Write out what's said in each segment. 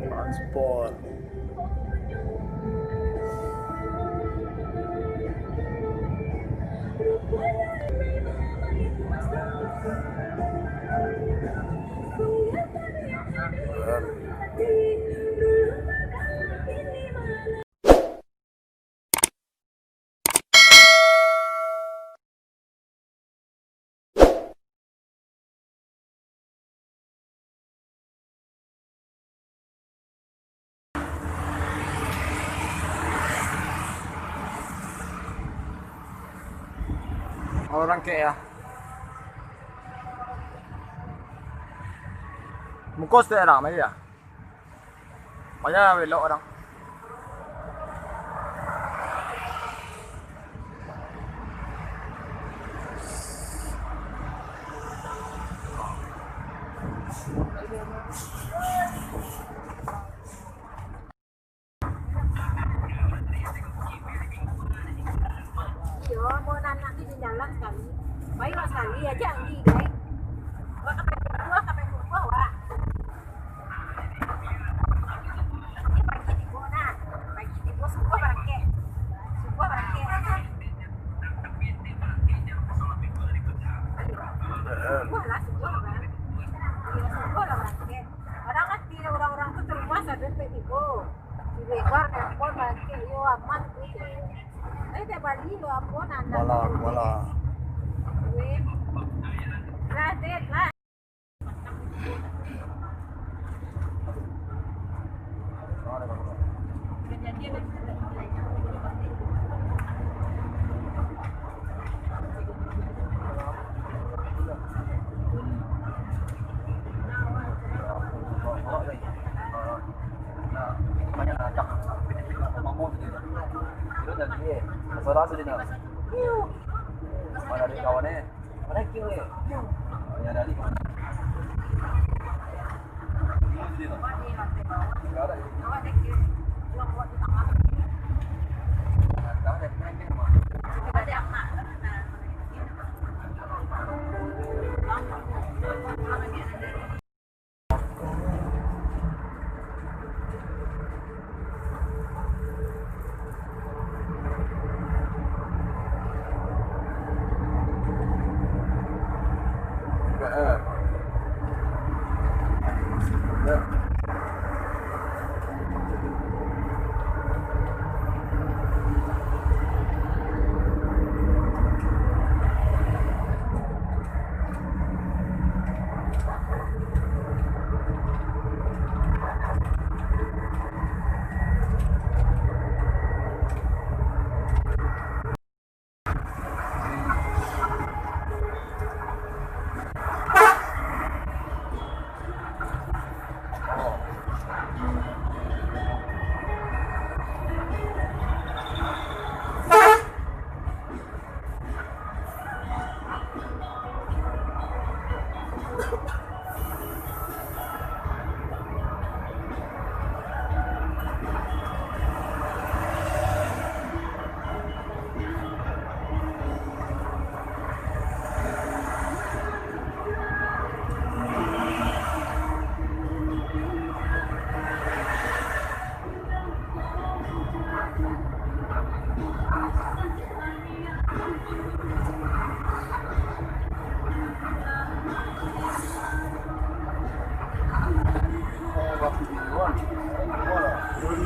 Transport. Orang kayak ya. Mukos daerah mana ya? Banyak belok orang. Mau anak di jalan sekali, baik sekali aja Anggi, baik. Wah kapan gua, wah. Ini pagi di gua nah, pagi di gua semua bangke. Wah lah semua bang. Iya semua lah bangke. Orang kan tidak orang-orang tuh terima sadar di gua. Di luar telepon bangke, yo aman gitu. Bali lo ampun anda Wala. Lah det lah. Kejadian Rasa dia nak. Mana ada kawan ni? Mana kau ni? Yang ada ni.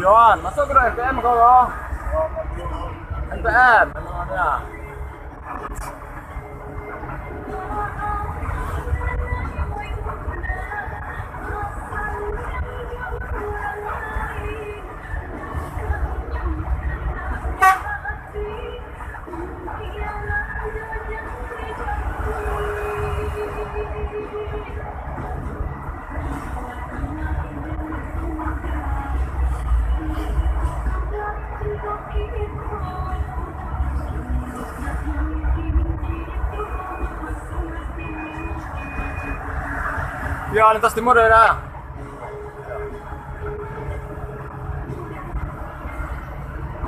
Yon, masuk ke FPM kau loh. FPM, mana? Ya, lintas timur ya dah.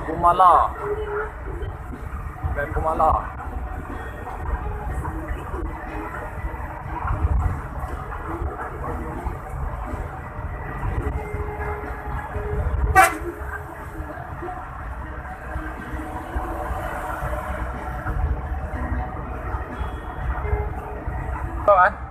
Kumala. Dan Kumala. Kan?